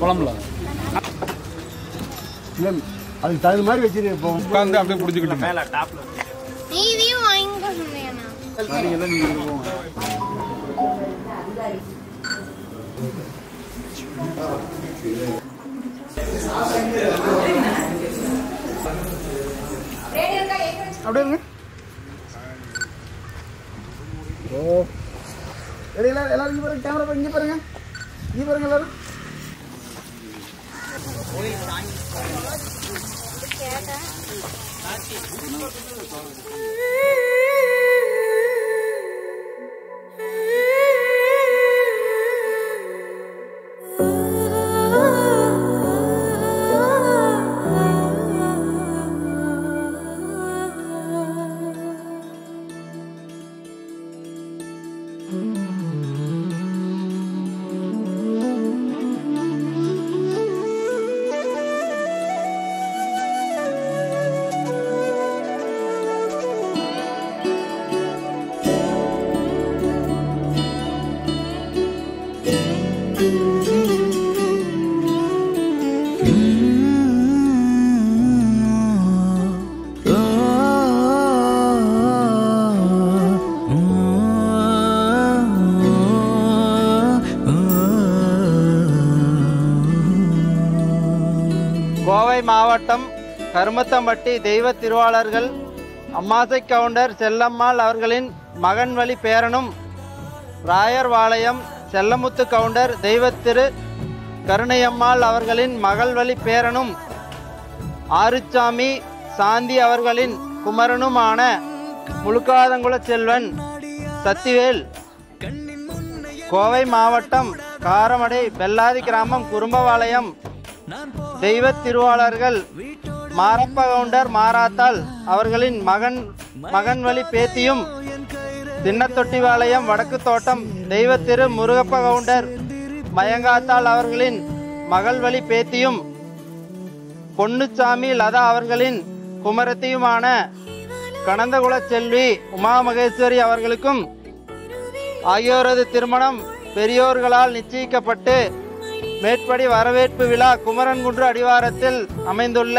குழம்புல அதுக்கு தகுந்த மாதிரி வச்சு உட்காந்து அப்படியே பிடிச்சிக்கிட்டு மேல டாப்ல நீதியும் வாங்கிக்க சொன்னேனா நீங்க போங்க அப்படியே இருங்க ஓ எல்லாரும் இங்க பாருங்க கேமரா இங்க பாருங்க இங்க பாருங்க எல்லாரும் கோவை மாவட்டம் கருமத்தம்பட்டி தெய்வ திருவாளர்கள் அம்மாசை கவுண்டர் செல்லம்மாள் அவர்களின் மகன் வழி பேரனும் ராயர்வாளையம் செல்லமுத்து கவுண்டர் தெய்வத்திரு கருணையம்மாள் அவர்களின் மகள் வழி பேரனும் ஆறுச்சாமி சாந்தி அவர்களின் குமரனுமான முழுக்காதங்குள செல்வன் சத்திவேல் கோவை மாவட்டம் காரமடை பெல்லாதி கிராமம் குறும்பவாளையம் தெய்வ திருவாளர்கள் மாரப்ப கவுண்டர் மாராத்தாள் அவர்களின் மகன் வழி பேத்தியும் தின்னத்தொட்டிவாளையம் வடக்கு தோட்டம் தெய்வ திரு முருகப்ப கவுண்டர் மயங்காத்தாள் அவர்களின் மகள் வழி பேத்தியும் பொன்னுச்சாமி லதா அவர்களின் குமரத்தியுமான கனந்தகுல செல்வி உமா மகேஸ்வரி அவர்களுக்கும் ஆகியோரது திருமணம் பெரியோர்களால் நிச்சயிக்கப்பட்டு மேற்படி வரவேற்பு விழா குமரன்குன்று அடிவாரத்தில் அமைந்துள்ள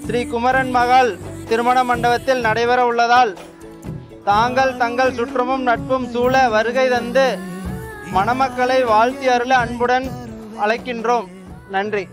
ஸ்ரீ குமரன் மகள் திருமண மண்டபத்தில் நடைபெற உள்ளதால் தாங்கள் தங்கள் சுற்றமும் நட்பும் சூழ வருகை தந்து மணமக்களை வாழ்த்தி அருள அன்புடன் அழைக்கின்றோம். நன்றி.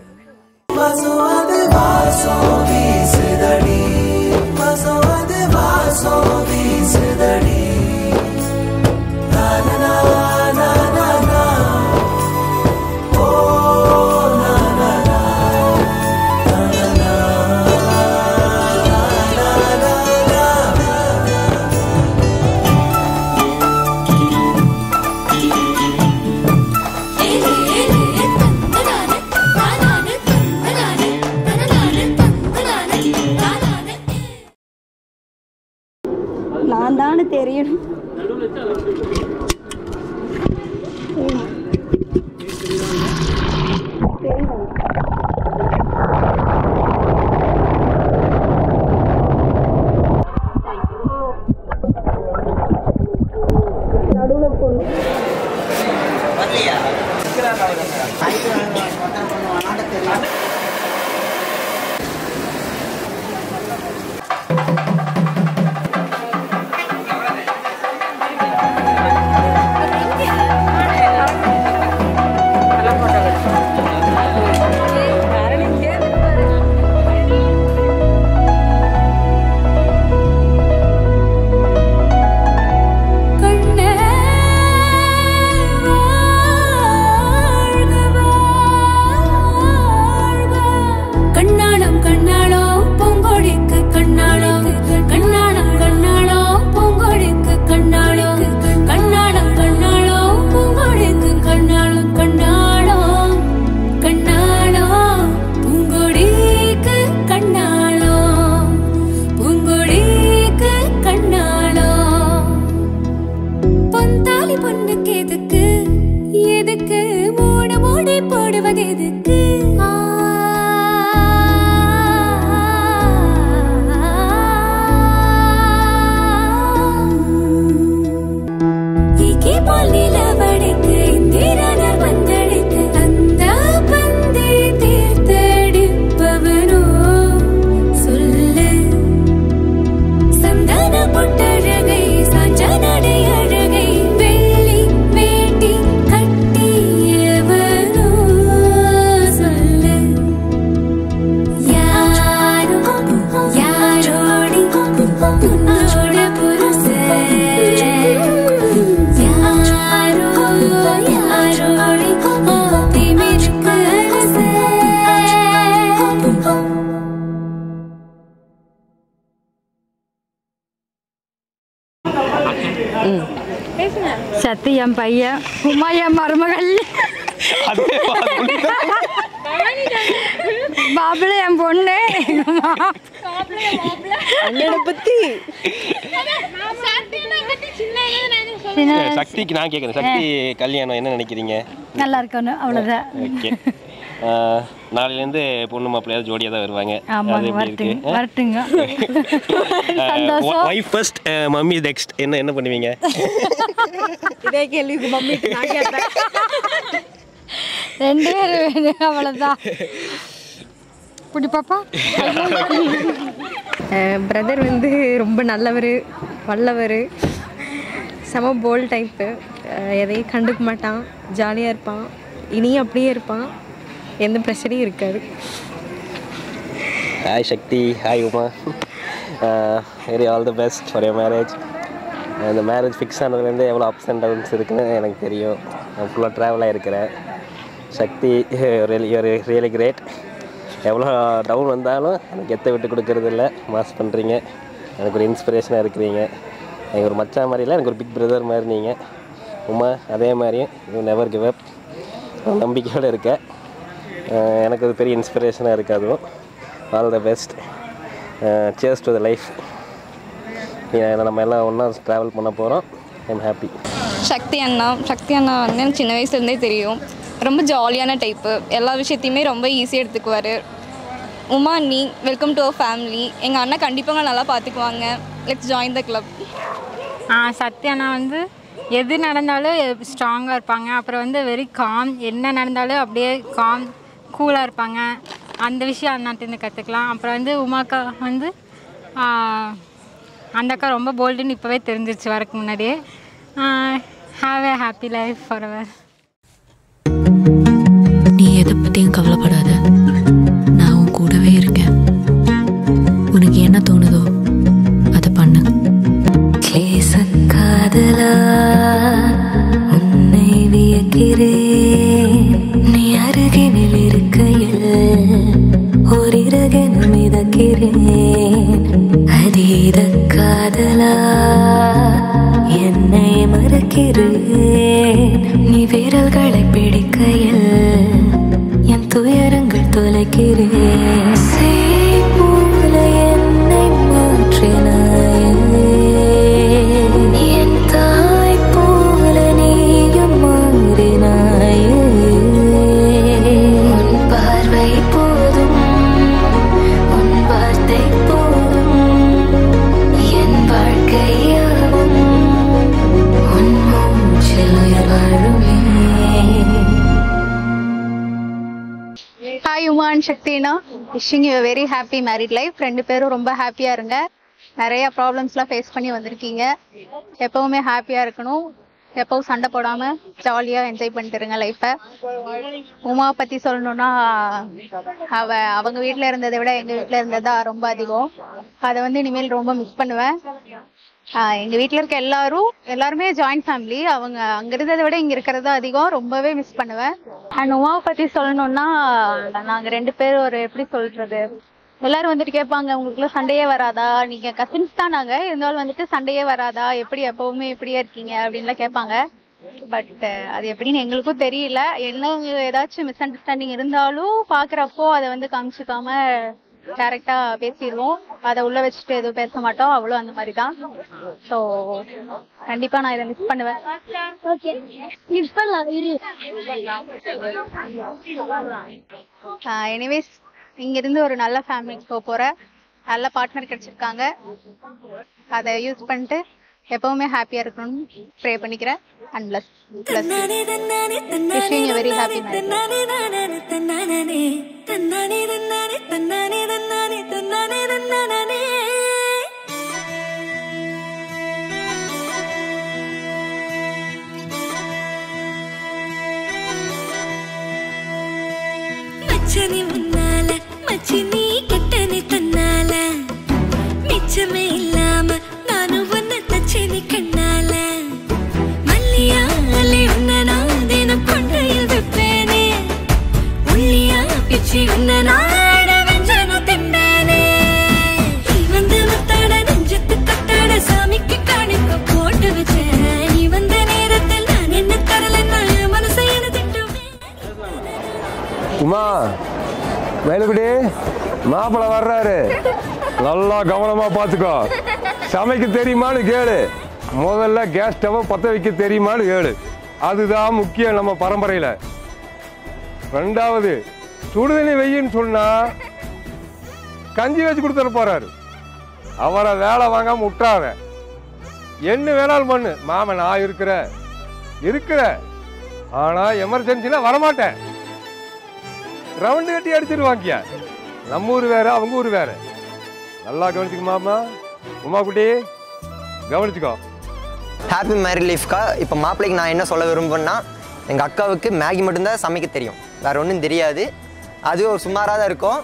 நான் தானே தெரியணும். நடுவில் பொண்ணு சத்தி என் பையன், உமா என் மருமகள், பாபுல என் பொண்ணு, அண்ணனை பத்தி சக்திக்கு நான் கேட்குறேன். சக்தி கல்யாணம் என்ன நினைக்கிறீங்க? நல்லா இருக்கணும், அவ்வளோதான். ஓகே, நாளையிலேருந்து பொண்ணு மாப்பிள்ளையாவது ஜோடியாக தான் வருவாங்க. ஆமாங்க, வரட்டுங்க. Wife first, mummy next. என்ன பண்ணுவீங்க? இதே கேள்விக்கு மம்மி நான் கேட்டேன். 2 பேர் வேணும், அவ்வளோதான். புடி பாப்பா. பிரதர் வந்து ரொம்ப நல்லவர், வல்லவர், செம போல் டைப்பு. எதையும் கண்டுக்க மாட்டான், ஜாலியாக இருப்பான், இனியும் அப்படியே இருப்பான், எந்த பிரச்சனையும் இருக்காது. Hi Shakti, hi Uma. Very all the best for your marriage. இந்த மேரேஜ் ஃபிக்ஸ் ஆனதுலேருந்து எவ்வளோ அப்ஸ் அண்ட் டவுன்ஸ் இருக்குன்னு எனக்கு தெரியும். நான் ஃபுல்லாக ட்ராவலாக இருக்கிறேன். சக்தி ரியலி கிரேட். எவ்வளோ டவுன் வந்தாலும் எனக்கு எத்தை விட்டு கொடுக்கறது இல்லை, மாஸ் பண்ணுறீங்க. எனக்கு ஒரு இன்ஸ்பிரேஷனாக இருக்கிறீங்க. எனக்கு ஒரு மச்சான் மாதிரி இல்லை, எனக்கு ஒரு பிக் பிரதர் மாதிரி நீங்கள். உமா அதே மாதிரியும் யூ நெவர் கிவ் அப், நம்பிக்கையோடு இருக்க. எனக்கு அது பெரிய இன்ஸ்பிரேஷனாக இருக்குது. அதுவும் all the best. Cheers to the life. நம்ம எல்லாம் ஒன்றா ட்ராவல் பண்ண போகிறோம். I'm happy. சக்தி அண்ணா வந்து எனக்கு சின்ன வயசுலேருந்தே தெரியும். ரொம்ப ஜாலியான டைப்பு, எல்லா விஷயத்தையுமே ரொம்ப ஈஸியாக எடுத்துக்குவார். உமா அண்ணி, வெல்கம் டு அவர் ஃபேமிலி. எங்கள் அண்ணா கண்டிப்பாக நல்லா பார்த்துக்குவாங்க. Let's join the club. Sakthi அண்ணா வந்து எது நடந்தாலும் ஸ்ட்ராங்காக இருப்பாங்க. அப்புறம் வந்து வெரி காம், என்ன நடந்தாலும் அப்படியே காம் கூலாக இருப்பாங்க. அந்த விஷயம் அண்ணாட்டேருந்து கற்றுக்கலாம். அப்புறம் வந்து உமாக்கா வந்து அந்த அக்கா ரொம்ப போல்டுன்னு இப்போவே தெரிஞ்சிருச்சு வரக்கு முன்னாடியே. Have a happy life for ever. நீ எதை பற்றியும் கவலைப்படாத, நான் உன் கூடவே இருக்கேன். உனக்கு என்ன தோணுதோ அதை பண்ணு. காதலா உன்னை வியக்கிறேன், நீ அருகினில் இருக்கையில் ஓரிரகன மிதக்கிறேன். அதீத காதலா என்னை மறக்கிறேன், நீ விரல்களை பிடிக்கையில் என் துயரங்கள் தொலைக்கிறேன். போல என்னை மாற்றினாயே, என் தாய் போல நீயும் மாறினாயே. உன் பார்வை போதும், உன் வார்த்தை போதும், என் வாழ்க்கையாகும் உன் மூச்சில் வாழுமே. ஹாய் உமா அண்ட் சக்தினா, wishing you very happy married life. 2 பேரும் ரொம்ப ஹாப்பியாக இருங்க. நிறைய ப்ராப்ளம்ஸ்லாம் ஃபேஸ் பண்ணி வந்திருக்கீங்க. எப்போவுமே ஹாப்பியாக இருக்கணும். எப்போவும் சண்டை போடாமல் ஜாலியாக என்ஜாய் பண்ணிட்டு இருங்க லைஃப்பை. உமாவை பற்றி சொல்லணுன்னா, அவங்க வீட்டில் இருந்ததை விட எங்கள் வீட்டில் இருந்ததா ரொம்ப அதிகம். அதை வந்து இனிமேல் ரொம்ப மிஸ் பண்ணுவேன். எங்கள் வீட்டில் இருக்க எல்லாருமே ஜாயிண்ட் ஃபேமிலி. அவங்க அங்கே இருந்ததை விட இங்கே இருக்கிறதா அதிகம். ரொம்பவே மிஸ் பண்ணுவேன். அண்ட் உமாவை பற்றி சொல்லணுன்னா, நாங்கள் 2 பேரும் ஒரு எப்படி சொல்கிறது, எல்லாரும் வந்துட்டு கேட்பாங்க, உங்களுக்குள்ள சண்டையே வராதா, நீங்கள் கசின்ஸ் தான் நாங்கள், இருந்தாலும் வந்துட்டு சண்டையே வராதா, எப்படி எப்போவுமே இப்படியே இருக்கீங்க அப்படின்லாம் கேட்பாங்க. பட் அது எப்படின்னு எங்களுக்கும் தெரியல. என்ன ஏதாச்சும் மிஸ் அண்டர்ஸ்டாண்டிங் இருந்தாலும் பார்க்குறப்போ அதை வந்து காமிச்சிக்காம டைரக்டாக பேசிடுவோம். அதை உள்ள வச்சுட்டு எதுவும் பேச மாட்டோம். அவ்வளோ அந்த மாதிரி தான். ஸோ கண்டிப்பாக நான் இதை மிஸ் பண்ணுவேன். எனிவேஸ், இங்கிருந்து ஒரு நல்ல ஃபேமிலிக்கு போக போகிறேன். நல்ல பார்ட்னர் கிடைச்சிருக்காங்க. அதை யூஸ் பண்ணிட்டு எப்பவுமே ஹாப்பியாக இருக்கணும்னு ப்ரே பண்ணிக்கிறேன். And plus wishing you very happy marriage. மச்சனி முன்னால மச்சினி கெட்டனி தன்னால மிச்சமே இல்லாம நானும் ஒன்ன தச்சனி கண்ணால மல்லியாலே உன்ன நான் தினம் கொண்டையில் வைப்பேனே உள்ளியா பிச்சி உன்ன நாட வெஞ்சன திம்பேனே வந்து முத்தாட நெஞ்சத்து கட்டாட சாமிக்கு காணிக்க போட்டு வச்சேன் அம்மா வேலுக்குடி மாப்பிள்ளை வர்றாரு, நல்லா கவனமாக பார்த்துக்கோ. சமைக்க தெரியுமான்னு கேளு. முதல்ல கேஸ் ஸ்டவ்வை பற்ற வைக்க தெரியுமான்னு கேளு. அதுதான் முக்கியம் நம்ம பரம்பரையில். ரெண்டாவது, சுடுதண்ணி வெயின்னு சொன்னா கஞ்சி வச்சு கொடுத்துட போறாரு. அவரை வேலை வாங்காம விட்டாத. என்ன வேணாலும் பண்ணு மாமன், நான் இருக்கிற ஆனா எமர்ஜென்சினா வரமாட்டேன். ரவுண்டு கட்டி அடிச்சிருவாங்க. நம்ம ஊர் வேற, அவங்க ஊர் வேற. நல்லா கவனிச்சுக்க மாமா. உமா குட்டி கவனிச்சுக்கோ. Happy married லைஃப்க்கா. இப்போ மாப்பிள்ளைக்கு நான் என்ன சொல்ல விரும்புன்னா, எங்கள் அக்காவுக்கு மேகி மட்டும்தான் சமைக்க தெரியும், வேறு ஒன்றும் தெரியாது. அதுவும் ஒரு சுமாராக தான் இருக்கும்.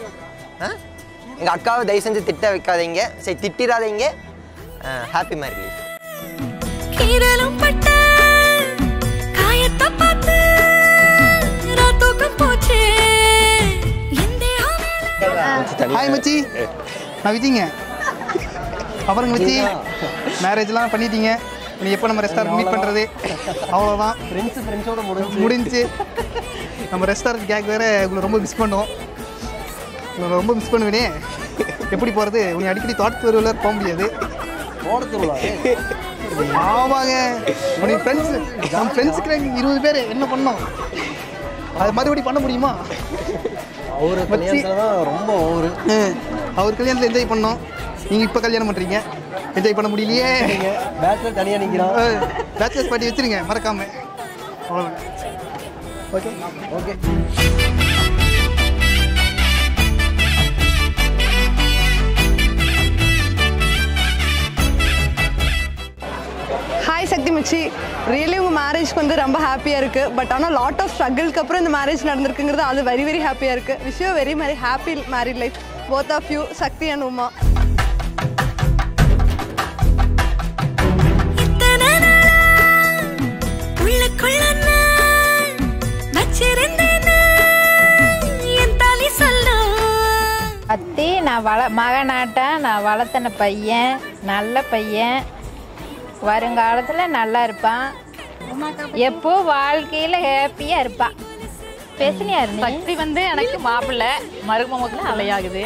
எங்கள் அக்காவை தயவு செஞ்சு திட்ட வைக்காதீங்க, சரி திட்டிடாதீங்க. Happy married life. கீரலும் பட்ட காயத்தை பார்த்து நான் தூக்கம் போச்சு. ஹாய் மச்சி, நான் விஜிங்க. அப்புறம் மச்சி மேரேஜ்லாம் பண்ணிட்டீங்க. நீ எப்போ நம்ம ரெஸ்டாரண்ட் மீட் பண்ணுறது? அவ்வளோதான், ஃப்ரெண்ட்ஸோட முடிஞ்சு. நம்ம ரெஸ்டாரண்ட் கேக் வேறு உங்களை ரொம்ப மிஸ் பண்ணுவோம். உங்களை ரொம்ப மிஸ் பண்ணுவேனே. எப்படி போகிறது? உன்னை அடிக்கடி தோட்டத்து தெருவில் போக முடியாது. ஆமாங்க, உன்னை ஃப்ரெண்ட்ஸு, நம்ம ஃப்ரெண்ட்ஸுக்கு 20 பேர் என்ன பண்ணோம், அது மறுபடியும் பண்ண முடியுமா? அவர் கல்யாணத்தில் என்ஜாய் பண்ணோம். நீங்கள் இப்போ கல்யாணம் பண்ணுறீங்க, என்ஜாய் பண்ண முடியலையே. பேச்சுலர் தனியாக நிற்கிறோம். பேச்சுலர்ஸ் பார்ட்டி வச்சுருங்க மறக்காம. அவ்வளோதான். Okay okay. ஹாய் சக்தி மச்சி, ரியலி உங்கள் மேரேஜ்க்கு வந்து ரொம்ப ஹாப்பியாக இருக்குது. பட் ஆனால் லாட் ஆஃப் ஸ்ட்ரகிள்க்கு அப்புறம் இந்த மேரேஜ் நடந்திருக்குங்கிறது அது வெரி வெரி ஹாப்பியாக இருக்குது. Wish you very very happy married life, both of you, Shakti and Uma. அத்தி, நான் மகனாட்டம் நான் வளர்த்தன பையன், நல்ல பையன், வருங்காலத்தில் நல்லா இருப்பான், எப்போ வாழ்க்கையில் ஹாப்பியாக இருப்பான். பேசினியாரு சக்தி வந்து எனக்கு மாப்பிள்ளை, மருமகளும் அலையாகுது.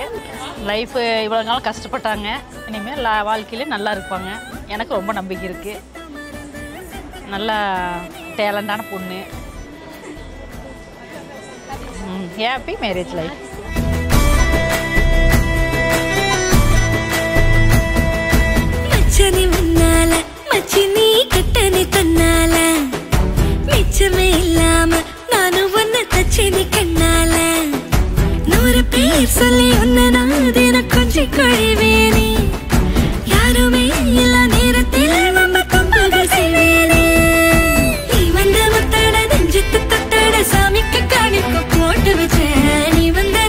லைஃப் இவ்வளோ நாள் கஷ்டப்பட்டாங்க, இனிமேல் வாழ்க்கையில நல்லா இருப்பாங்க. எனக்கு ரொம்ப நம்பிக்கை இருக்குது. நல்லா டேலண்டான பொண்ணு. Happy marriage life. மச்சனி முன்னால மச்சி நீ கட்டணி தன்னால மிச்சமே இல்லாம நானும் ஒன்ன தச்சினி கண்ணால 100 பேர் சொல்லி ஒன்ன நான் தின கொஞ்சம் கொழிவேனே. யாருமே எல்லா நேரத்தில் நம்ம கொம்புகள் செய்வேனே. நீ வந்த முத்தட நெஞ்சத்து தொட்டட சாமிக்கு காணிக்க போட்டு வச்ச. நீ வந்த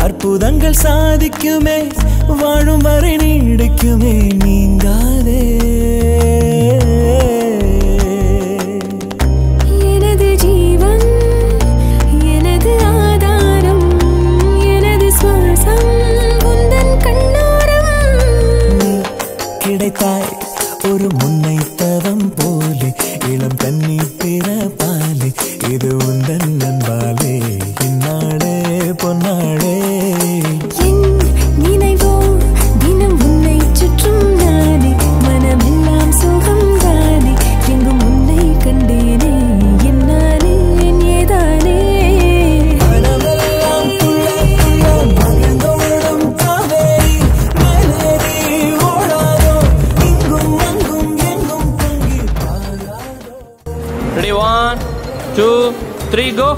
அற்புதங்கள் சாதிக்குமே வாழும் வரை நீடிக்குமே நீங்காதே எனது ஜீவன் எனது ஆதாரம் எனது சுவாசம் உந்தன் கண்ணோரம் நீ கிடைத்தாய் ஒரு முன்னை தவம் போலே இளம் கன்னி பிறப்பாலே இது உந்தன் நண்பாலே இந்நாளே பொன்னாளே என் நினைவோ தினம் உன்னை சுற்றும் நானே மனமெல்லாம் சுகம் தானே எங்கும் உன்னை கண்டேனே என்னானே என் ஏதானே மனமெல்லாம் துள்ள துள்ள மகிழ்ந்தோடும் காவேரி மேலேறி ஓடாதோ இங்கும் அங்கும் எங்கும் பொங்கி Ready, 1, 2, 3, go.